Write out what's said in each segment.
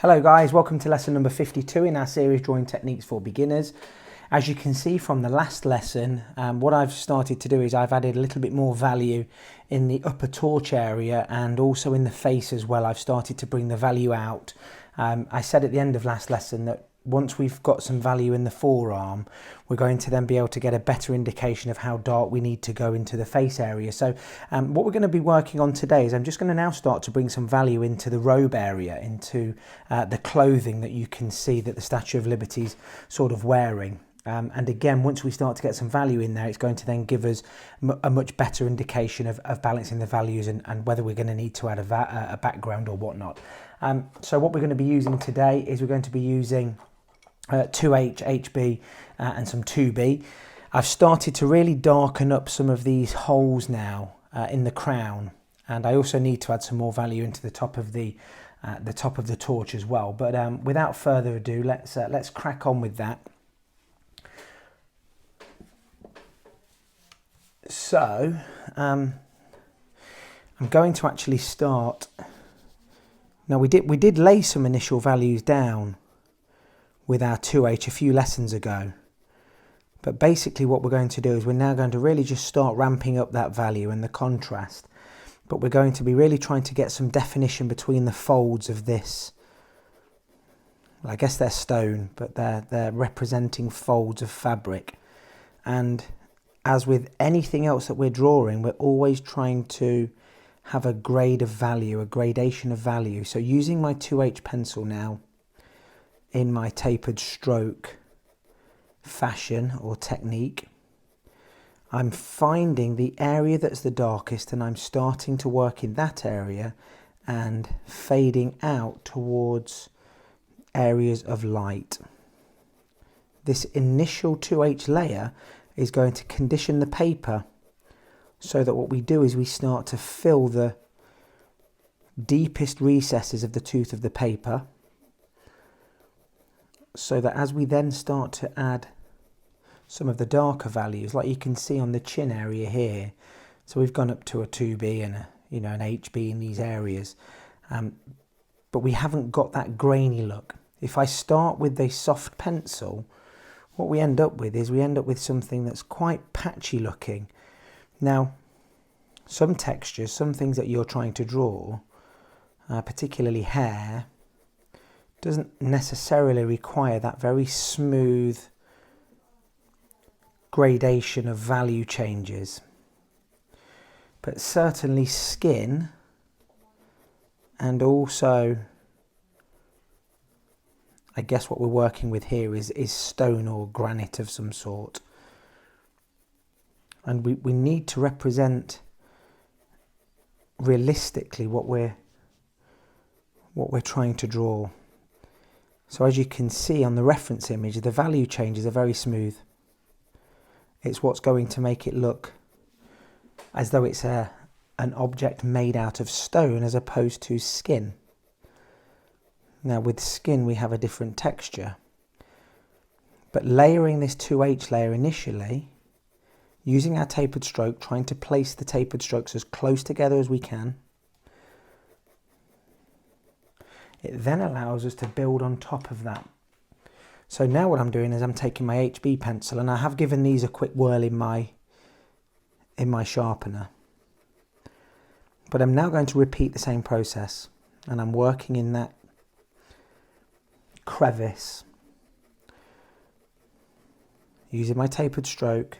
Hello guys, welcome to lesson number 52 in our series Drawing Techniques for Beginners. As you can see from the last lesson, what I've started to do is I've added a little bit more value in the upper torch area and also in the face as well. I've started to bring the value out. I said at the end of last lesson that once we've got some value in the forearm, we're going to then be able to get a better indication of how dark we need to go into the face area. So what we're going to be working on today is I'm just going to now start to bring some value into the robe area, into the clothing that you can see that the Statue of Liberty's sort of wearing. And again, once we start to get some value in there, it's going to then give us a much better indication of balancing the values and whether we're going to need to add a background or whatnot. So what we're going to be using today is we're going to be using 2H, HB and some 2B. I've started to really darken up some of these holes now in the crown, and I also need to add some more value into the top of the torch as well. But without further ado, let's crack on with that. So I'm going to actually start. Now we did lay some initial values down with our 2H a few lessons ago, but basically what we're going to do is we're now going to really just start ramping up that value and the contrast, but we're going to be really trying to get some definition between the folds of this. Well, I guess they're stone, but they're representing folds of fabric. And as with anything else that we're drawing, we're always trying to have a grade of value, a gradation of value. So using my 2H pencil now in my tapered stroke fashion or technique, I'm finding the area that's the darkest and I'm starting to work in that area and fading out towards areas of light. This initial 2H layer is going to condition the paper so that what we do is we start to fill the deepest recesses of the tooth of the paper, so that as we then start to add some of the darker values, like you can see on the chin area here, so we've gone up to a 2B and an HB in these areas, but we haven't got that grainy look. If I start with a soft pencil, what we end up with is something that's quite patchy looking. Now, some textures, some things that you're trying to draw, particularly hair, doesn't necessarily require that very smooth gradation of value changes. But certainly skin, and also I guess what we're working with here is stone or granite of some sort. And we need to represent realistically what we're trying to draw. So as you can see on the reference image, the value changes are very smooth. It's what's going to make it look as though it's an object made out of stone as opposed to skin. Now with skin we have a different texture, but layering this 2H layer initially, using our tapered stroke, trying to place the tapered strokes as close together as we can, it then allows us to build on top of that. So now what I'm doing is I'm taking my HB pencil, and I have given these a quick whirl in my sharpener, but I'm now going to repeat the same process, and I'm working in that crevice using my tapered stroke.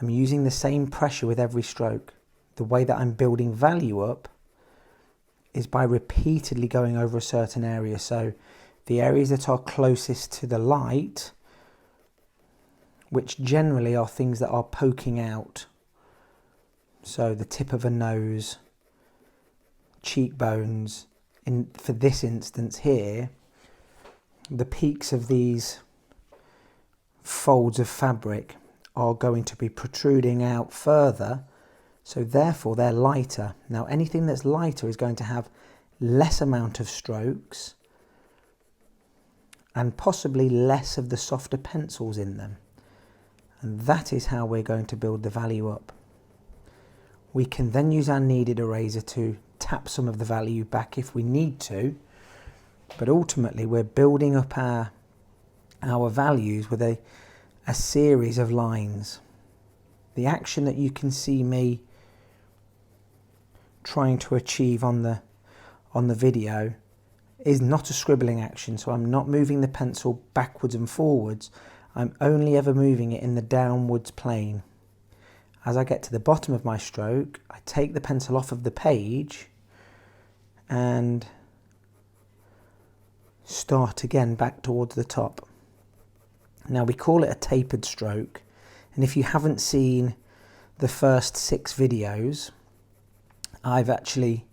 I'm using the same pressure with every stroke. The way that I'm building value up is by repeatedly going over a certain area. So the areas that are closest to the light, which generally are things that are poking out, so the tip of a nose, cheekbones, for this instance here, the peaks of these folds of fabric are going to be protruding out further, so therefore they're lighter. Now anything that's lighter is going to have less amount of strokes and possibly less of the softer pencils in them, and that is how we're going to build the value up. We can then use our kneaded eraser to tap some of the value back if we need to, But ultimately we're building up our values with a series of lines. The action that you can see me trying to achieve on the video is not a scribbling action, so I'm not moving the pencil backwards and forwards. I'm only ever moving it in the downwards plane. As I get to the bottom of my stroke, I take the pencil off of the page and start again back towards the top. Now we call it a tapered stroke, and if you haven't seen the first 6 videos, I've actually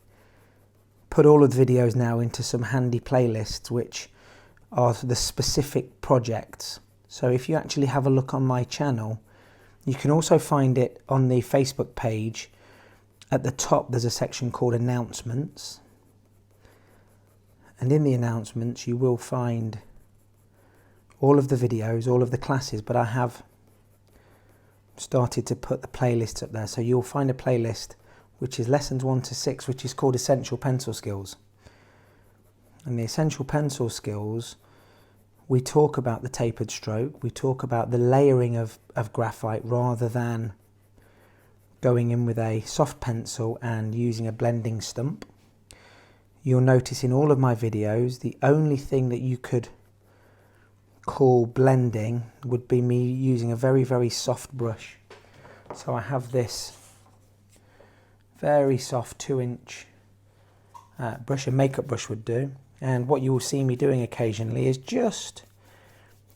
put all of the videos now into some handy playlists which are the specific projects. So if you actually have a look on my channel, you can also find it on the Facebook page. At the top there's a section called announcements, and in the announcements you will find all of the videos, all of the classes, but I have started to put the playlists up there. So you'll find a playlist which is lessons 1 to 6, which is called Essential Pencil Skills. And the Essential Pencil Skills, we talk about the tapered stroke, we talk about the layering of graphite rather than going in with a soft pencil and using a blending stump. You'll notice in all of my videos, the only thing that you could call blending would be me using a very, very soft brush. So I have this very soft 2-inch brush, a makeup brush would do, and what you will see me doing occasionally is just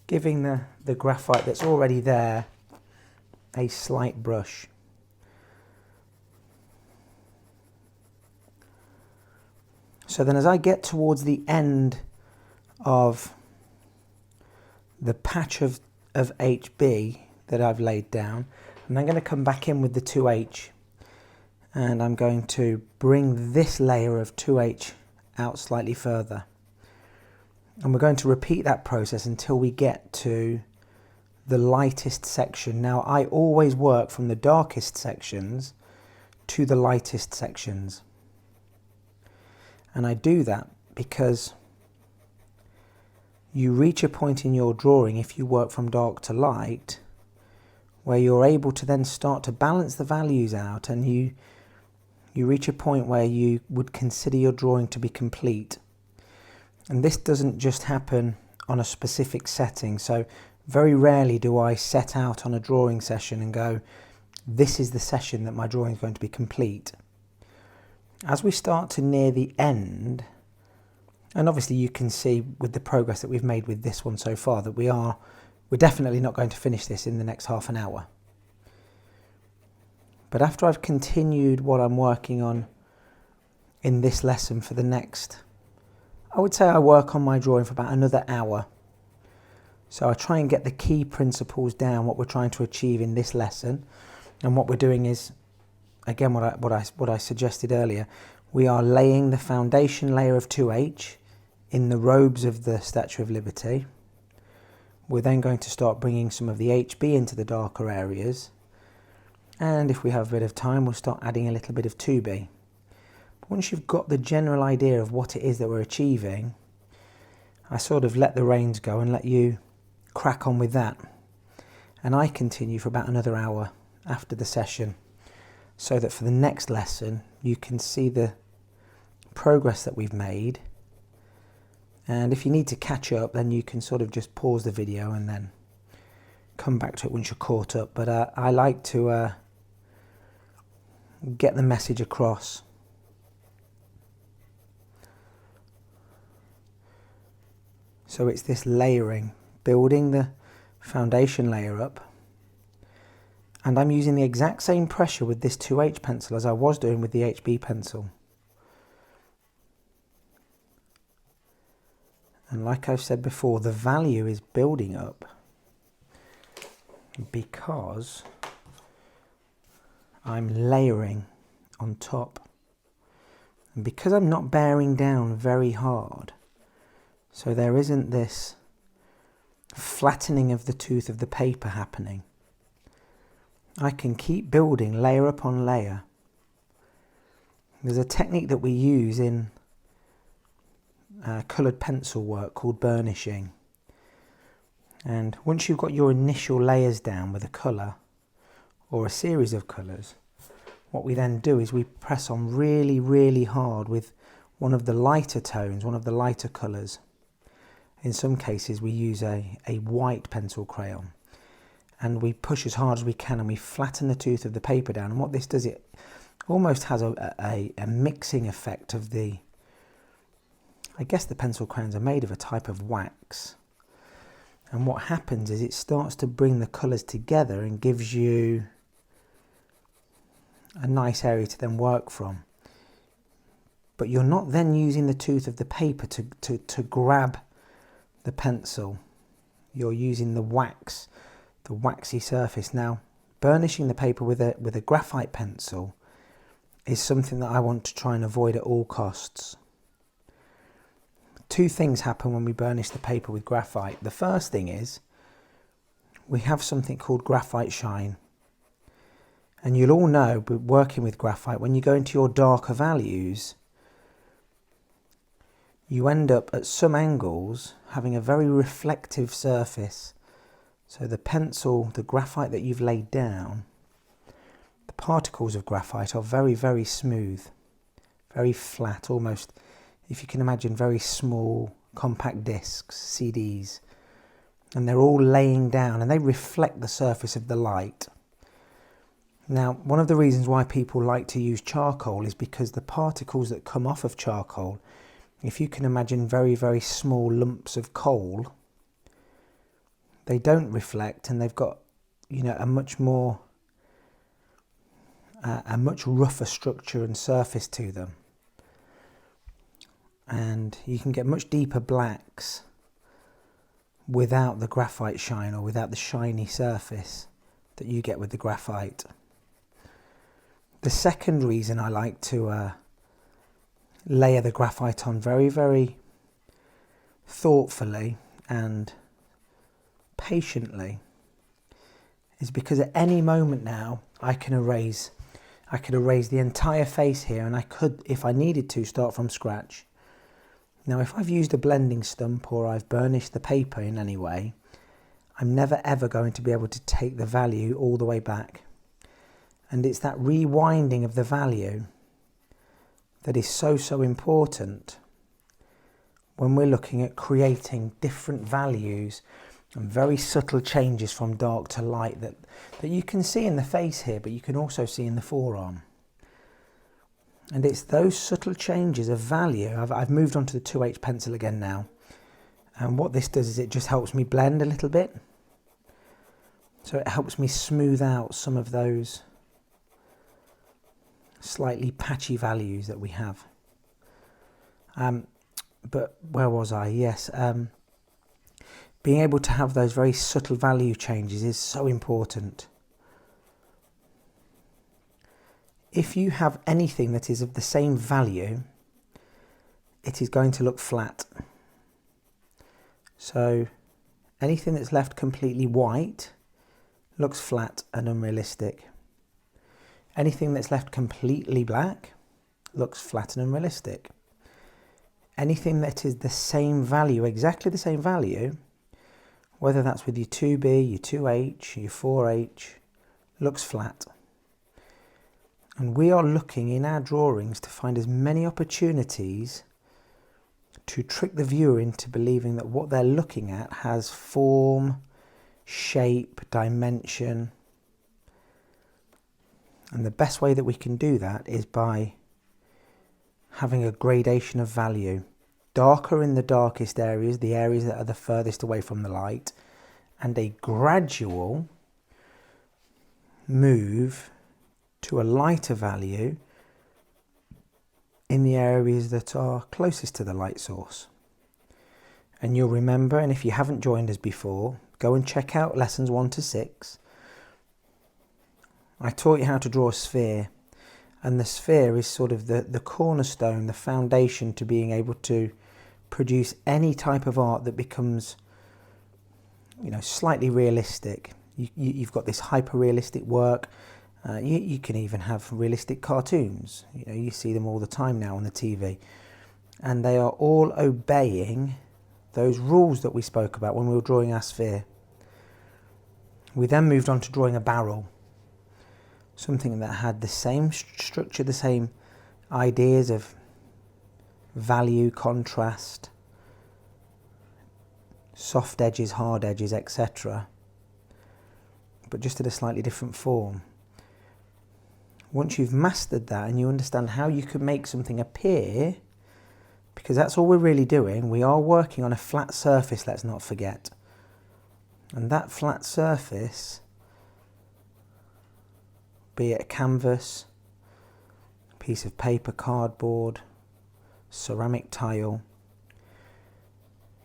giving the graphite that's already there a slight brush. So then as I get towards the end of the patch of HB that I've laid down, and I'm going to come back in with the 2H, and I'm going to bring this layer of 2H out slightly further. And we're going to repeat that process until we get to the lightest section. Now I always work from the darkest sections to the lightest sections. And I do that because you reach a point in your drawing, if you work from dark to light, where you're able to then start to balance the values out, and you reach a point where you would consider your drawing to be complete. And this doesn't just happen on a specific setting. So very rarely do I set out on a drawing session and go, this is the session that my drawing is going to be complete. As we start to near the end, and obviously you can see with the progress that we've made with this one so far that we're definitely not going to finish this in the next half an hour. But after I've continued what I'm working on in this lesson for the next, I would say I work on my drawing for about another hour. So I try and get the key principles down, what we're trying to achieve in this lesson. And what we're doing is, again, what I suggested earlier, we are laying the foundation layer of 2H in the robes of the Statue of Liberty. We're then going to start bringing some of the HB into the darker areas. And if we have a bit of time, we'll start adding a little bit of 2B. But once you've got the general idea of what it is that we're achieving, I sort of let the reins go and let you crack on with that. And I continue for about another hour after the session, so that for the next lesson you can see the progress that we've made. And if you need to catch up, then you can sort of just pause the video and then come back to it once you're caught up. But I like to get the message across. So it's this layering, building the foundation layer up. And I'm using the exact same pressure with this 2H pencil as I was doing with the HB pencil. And like I've said before, the value is building up because I'm layering on top. And because I'm not bearing down very hard, so there isn't this flattening of the tooth of the paper happening, I can keep building layer upon layer. There's a technique that we use in coloured pencil work called burnishing. And once you've got your initial layers down with a colour or a series of colours, what we then do is we press on really, really hard with one of the lighter tones, one of the lighter colours. In some cases we use a white pencil crayon, and we push as hard as we can and we flatten the tooth of the paper down. And what this does, it almost has a mixing effect of the, I guess the pencil crayons are made of a type of wax. And what happens is it starts to bring the colours together and gives you a nice area to then work from. But you're not then using the tooth of the paper to grab the pencil. You're using the wax, the waxy surface. Now, burnishing the paper with a graphite pencil is something that I want to try and avoid at all costs. Two things happen when we burnish the paper with graphite. The first thing is we have something called Graphite Shine. And you'll all know, but working with graphite, when you go into your darker values, you end up at some angles having a very reflective surface. So the pencil, the graphite that you've laid down, the particles of graphite are very, very smooth, very flat, almost, if you can imagine, very small compact discs, CDs, and they're all laying down and they reflect the surface of the light. Now, one of the reasons why people like to use charcoal is because the particles that come off of charcoal, if you can imagine very, very small lumps of coal, they don't reflect, and they've got, you know, a much rougher structure and surface to them. And you can get much deeper blacks without the graphite shine, or without the shiny surface that you get with the graphite. The second reason I like to layer the graphite on very, very thoughtfully and patiently is because at any moment now I could erase the entire face here, and I could, if I needed to, start from scratch. Now, if I've used a blending stump or I've burnished the paper in any way, I'm never ever going to be able to take the value all the way back. And it's that rewinding of the value that is so, so important when we're looking at creating different values and very subtle changes from dark to light that you can see in the face here, but you can also see in the forearm. And it's those subtle changes of value. I've moved on to the 2H pencil again now. And what this does is it just helps me blend a little bit. So it helps me smooth out some of those slightly patchy values that we have. But where was I? Yes. Being able to have those very subtle value changes is so important. If you have anything that is of the same value, it is going to look flat. So anything that's left completely white looks flat and unrealistic. Anything that's left completely black looks flat and unrealistic. Anything that is the same value, exactly the same value, whether that's with your 2B, your 2H, your 4H, looks flat. And we are looking in our drawings to find as many opportunities to trick the viewer into believing that what they're looking at has form, shape, dimension. And the best way that we can do that is by having a gradation of value. Darker in the darkest areas, the areas that are the furthest away from the light, and a gradual move to a lighter value in the areas that are closest to the light source. And you'll remember, and if you haven't joined us before, go and check out lessons 1 to 6. I taught you how to draw a sphere, and the sphere is sort of the cornerstone, the foundation to being able to produce any type of art that becomes, you know, slightly realistic. You've got this hyper-realistic work. You can even have realistic cartoons. You know, you see them all the time now on the TV. and they are all obeying those rules that we spoke about when we were drawing our sphere. We then moved on to drawing a barrel, something that had the same structure, the same ideas of value, contrast, soft edges, hard edges, etc., but just in a slightly different form. Once you've mastered that and you understand how you can make something appear, because that's all we're really doing, we are working on a flat surface, let's not forget. And that flat surface, be it a canvas, a piece of paper, cardboard, ceramic tile,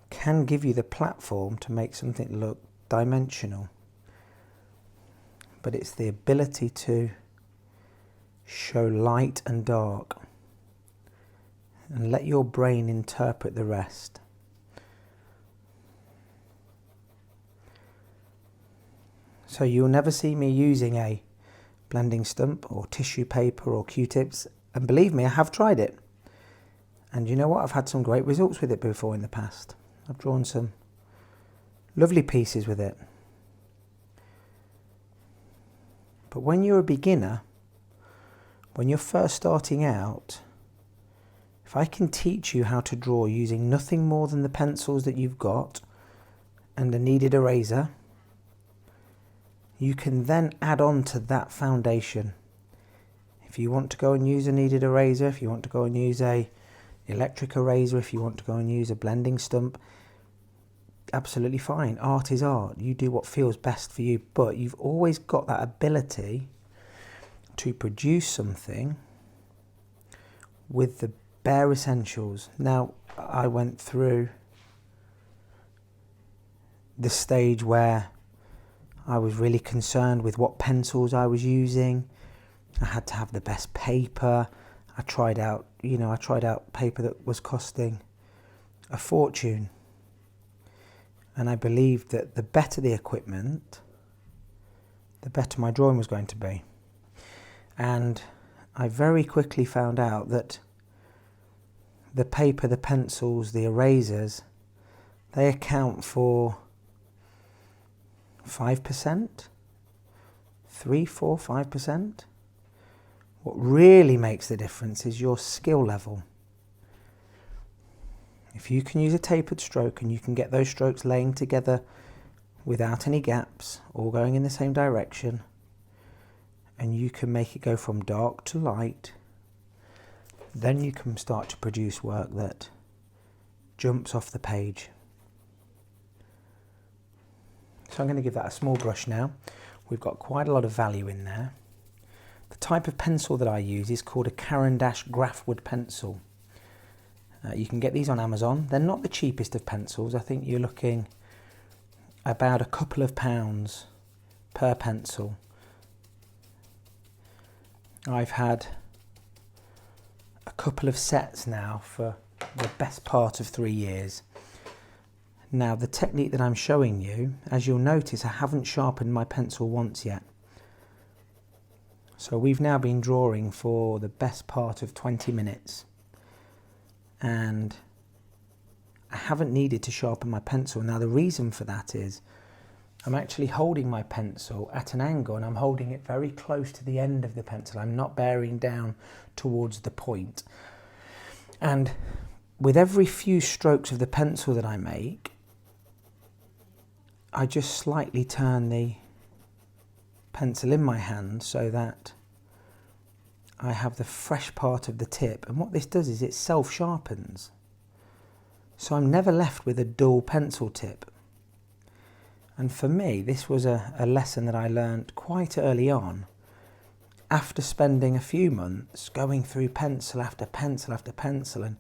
can give you the platform to make something look dimensional. But it's the ability to show light and dark and let your brain interpret the rest. So you'll never see me using a blending stump or tissue paper or Q-tips, and believe me, I have tried it, and you know what, I've had some great results with it before in the past. I've drawn some lovely pieces with it. But when you're a beginner, when you're first starting out, if I can teach you how to draw using nothing more than the pencils that you've got and a kneaded eraser, you can then add on to that foundation. If you want to go and use a kneaded eraser, if you want to go and use a electric eraser, if you want to go and use a blending stump, absolutely fine. Art is art. You do what feels best for you, but you've always got that ability to produce something with the bare essentials. Now, I went through the stage where I was really concerned with what pencils I was using. I had to have the best paper. I tried out paper that was costing a fortune. And I believed that the better the equipment, the better my drawing was going to be. And I very quickly found out that the paper, the pencils, the erasers, they account for 5%, 3, 4, 5%. What really makes the difference is your skill level. If you can use a tapered stroke and you can get those strokes laying together without any gaps, all going in the same direction, and you can make it go from dark to light, then you can start to produce work that jumps off the page. So I'm going to give that a small brush now. We've got quite a lot of value in there. The type of pencil that I use is called a Caran D'ache grafwood pencil. You can get these on Amazon. They're not the cheapest of pencils. I think you're looking about a couple of pounds per pencil. I've had a couple of sets now for the best part of 3 years. Now, the technique that I'm showing you, as you'll notice, I haven't sharpened my pencil once yet. So we've now been drawing for the best part of 20 minutes. And I haven't needed to sharpen my pencil. Now, the reason for that is I'm actually holding my pencil at an angle and I'm holding it very close to the end of the pencil. I'm not bearing down towards the point. And with every few strokes of the pencil that I make, I just slightly turn the pencil in my hand so that I have the fresh part of the tip. And what this does is it self-sharpens. So I'm never left with a dull pencil tip. And for me, this was a lesson that I learned quite early on, after spending a few months going through pencil after pencil after pencil, and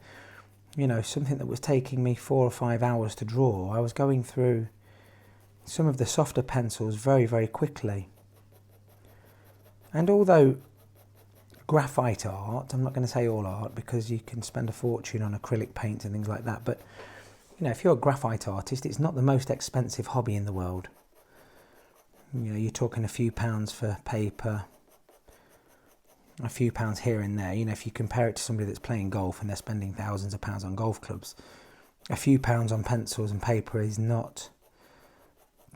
something that was taking me 4 or 5 hours to draw, I was going through some of the softer pencils very, very quickly. And although graphite art, I'm not going to say all art because you can spend a fortune on acrylic paints and things like that, but if you're a graphite artist, it's not the most expensive hobby in the world. You're talking a few pounds for paper, a few pounds here and there. You know, if you compare it to somebody that's playing golf and they're spending thousands of pounds on golf clubs, a few pounds on pencils and paper is not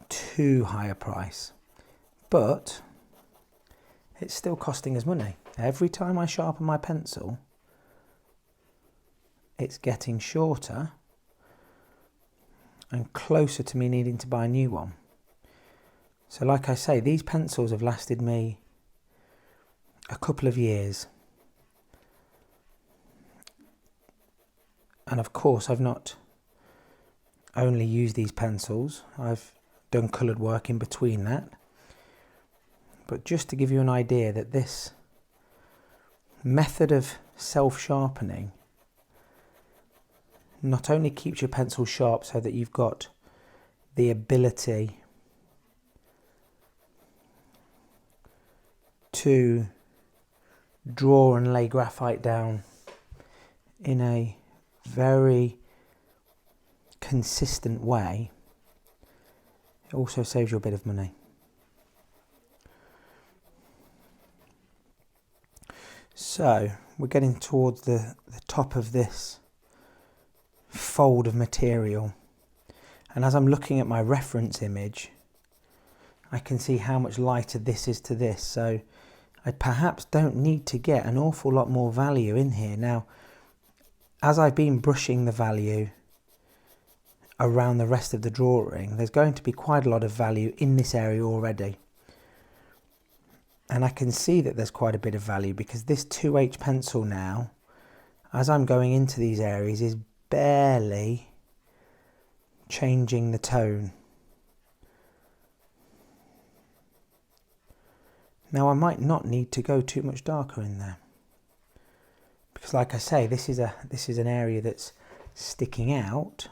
too high a price, but it's still costing us money. Every time I sharpen my pencil, it's getting shorter and closer to me needing to buy a new one. So like I say, these pencils have lasted me a couple of years. And of course, I've not only used these pencils, I've done coloured work in between that. But just to give you an idea that this method of self-sharpening not only keeps your pencil sharp so that you've got the ability to draw and lay graphite down in a very consistent way, it also saves you a bit of money. So we're getting towards the top of this fold of material, and as I'm looking at my reference image, I can see how much lighter this is to this, so I perhaps don't need to get an awful lot more value in here. Now, as I've been brushing the value around the rest of the drawing, there's going to be quite a lot of value in this area already. And I can see that there's quite a bit of value because this 2H pencil now, as I'm going into these areas, is barely changing the tone. Now I might not need to go too much darker in there, because like I say, this is an area that's sticking out.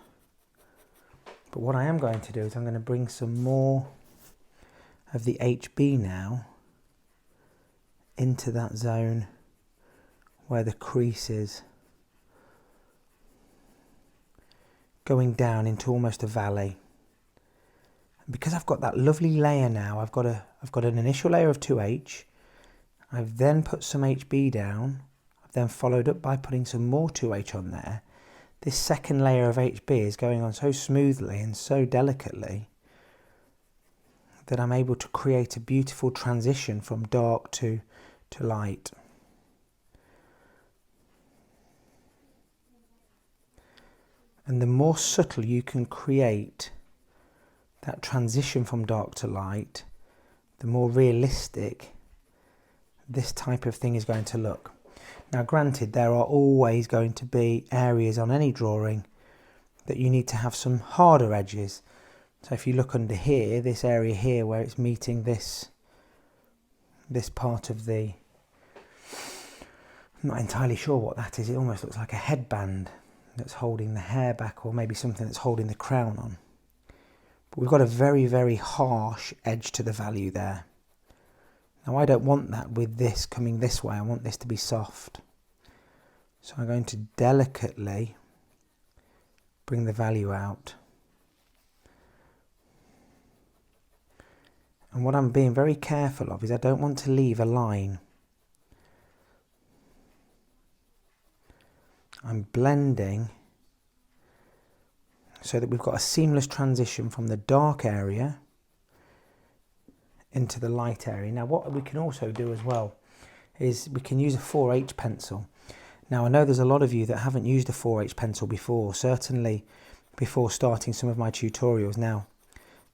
But what I am going to do is I'm going to bring some more of the HB now into that zone where the crease is, going down into almost a valley. And because I've got that lovely layer now, I've got an initial layer of 2H, I've then put some HB down, I've then followed up by putting some more 2H on there. This second layer of HB is going on so smoothly and so delicately that I'm able to create a beautiful transition from dark to light. And the more subtle you can create that transition from dark to light, the more realistic this type of thing is going to look. Now granted, there are always going to be areas on any drawing that you need to have some harder edges. So if you look under here, this area here where it's meeting this part of the, I'm not entirely sure what that is, it almost looks like a headband that's holding the hair back, or maybe something that's holding the crown on. But we've got a very, very harsh edge to the value there. Now I don't want that with this coming this way, I want this to be soft. So I'm going to delicately bring the value out. And what I'm being very careful of is I don't want to leave a line. I'm blending so that we've got a seamless transition from the dark area into the light area. Now what we can also do as well is we can use a 4H pencil. Now I know there's a lot of you that haven't used a 4H pencil before, certainly before starting some of my tutorials. Now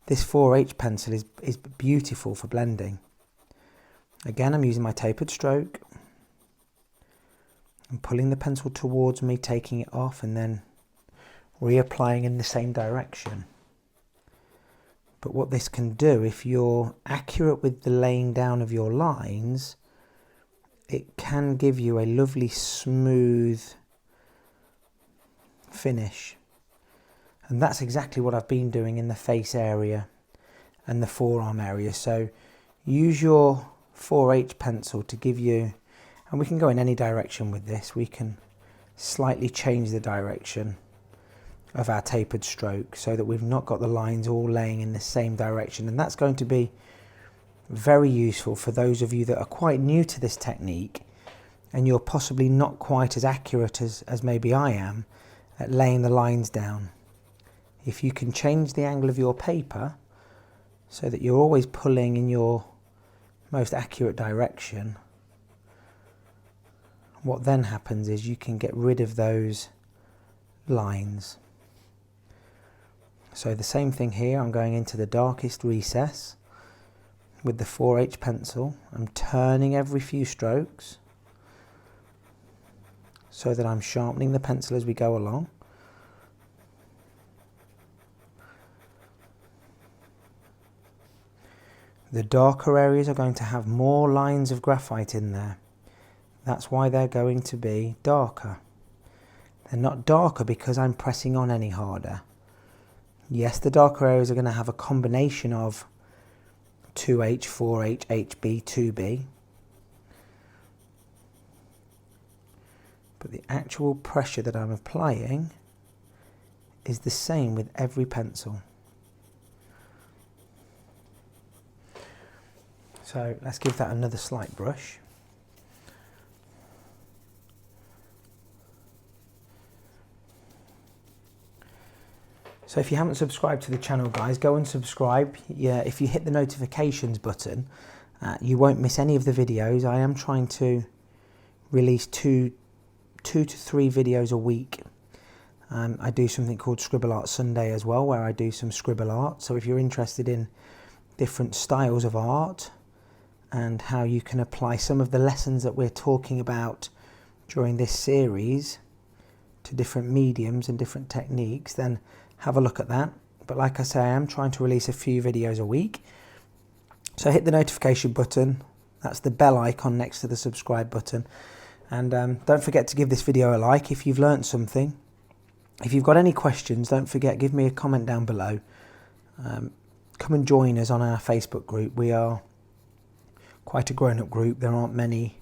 this 4H pencil is beautiful for blending. Again, I'm using my tapered stroke. I'm pulling the pencil towards me, taking it off and then reapplying in the same direction. But what this can do, if you're accurate with the laying down of your lines, it can give you a lovely smooth finish. And that's exactly what I've been doing in the face area and the forearm area. So use your 4H pencil to give you, and we can go in any direction with this, we can slightly change the direction of our tapered stroke so that we've not got the lines all laying in the same direction. And that's going to be very useful for those of you that are quite new to this technique and you're possibly not quite as accurate as maybe I am at laying the lines down. If you can change the angle of your paper so that you're always pulling in your most accurate direction, what then happens is you can get rid of those lines. So the same thing here, I'm going into the darkest recess with the 4H pencil. I'm turning every few strokes so that I'm sharpening the pencil as we go along. The darker areas are going to have more lines of graphite in there. That's why they're going to be darker. They're not darker because I'm pressing on any harder. Yes, the darker areas are going to have a combination of 2H, 4H, HB, 2B. But the actual pressure that I'm applying is the same with every pencil. So let's give that another slight brush. So if you haven't subscribed to the channel, guys, go and subscribe. Yeah, if you hit the notifications button, you won't miss any of the videos. I am trying to release two to three videos a week. I do something called Scribble Art Sunday as well, where I do some scribble art. So if you're interested in different styles of art and how you can apply some of the lessons that we're talking about during this series to different mediums and different techniques, then have a look at that. But like I say, I am trying to release a few videos a week. So hit the notification button. That's the bell icon next to the subscribe button. And don't forget to give this video a like if you've learnt something. If you've got any questions, don't forget, give me a comment down below. Come and join us on our Facebook group. We are quite a grown-up group. There aren't many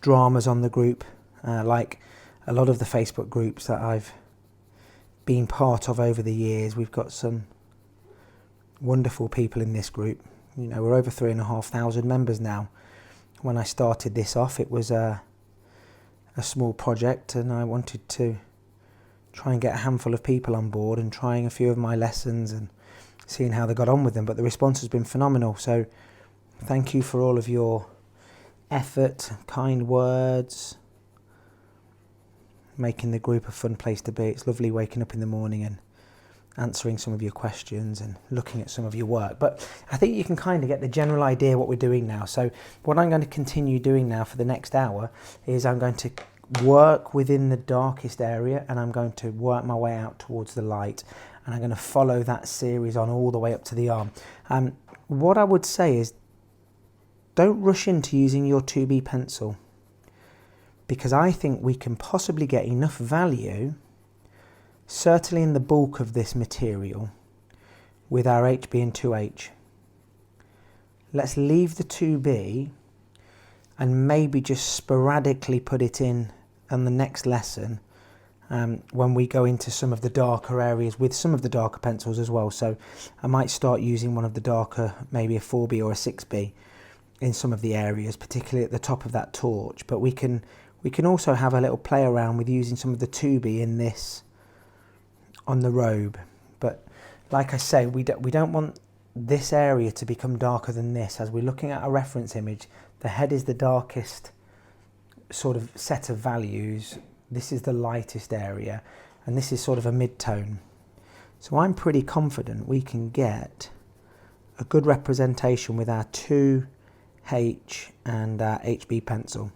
dramas on the group like a lot of the Facebook groups that I've been part of over the years. We've got some wonderful people in this group. You know, we're over 3,500 members now. When I started this off, it was a small project, and I wanted to try and get a handful of people on board and trying a few of my lessons and seeing how they got on with them. But the response has been phenomenal. So thank you for all of your effort, kind words, making the group a fun place to be. It's lovely waking up in the morning and answering some of your questions and looking at some of your work. But I think you can kind of get the general idea what we're doing now. So what I'm going to continue doing now for the next hour is I'm going to work within the darkest area, and I'm going to work my way out towards the light, and I'm going to follow that series on all the way up to the arm. What I would say is, don't rush into using your 2B pencil, because I think we can possibly get enough value, certainly in the bulk of this material, with our HB and 2H. Let's leave the 2B and maybe just sporadically put it in on the next lesson when we go into some of the darker areas with some of the darker pencils as well. So I might start using one of the darker, maybe a 4B or a 6B in some of the areas, particularly at the top of that torch. But we can also have a little play around with using some of the 2B in this on the robe. But like I say, we don't want this area to become darker than this. As we're looking at a reference image, the head is the darkest sort of set of values. This is the lightest area, and this is sort of a mid-tone. So I'm pretty confident we can get a good representation with our 2H and our HB pencil.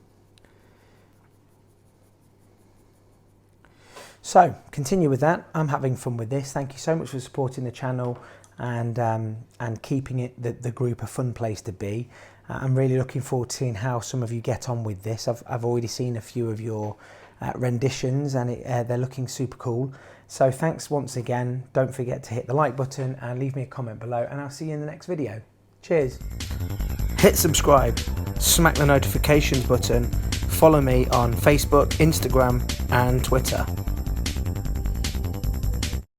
So continue with that. I'm having fun with this. Thank you so much for supporting the channel and keeping it the group a fun place to be. I'm really looking forward to seeing how some of you get on with this. I've already seen a few of your renditions, and they're looking super cool. So thanks once again. Don't forget to hit the like button and leave me a comment below, and I'll see you in the next video. Cheers. Hit subscribe, smack the notifications button, follow me on Facebook, Instagram and Twitter.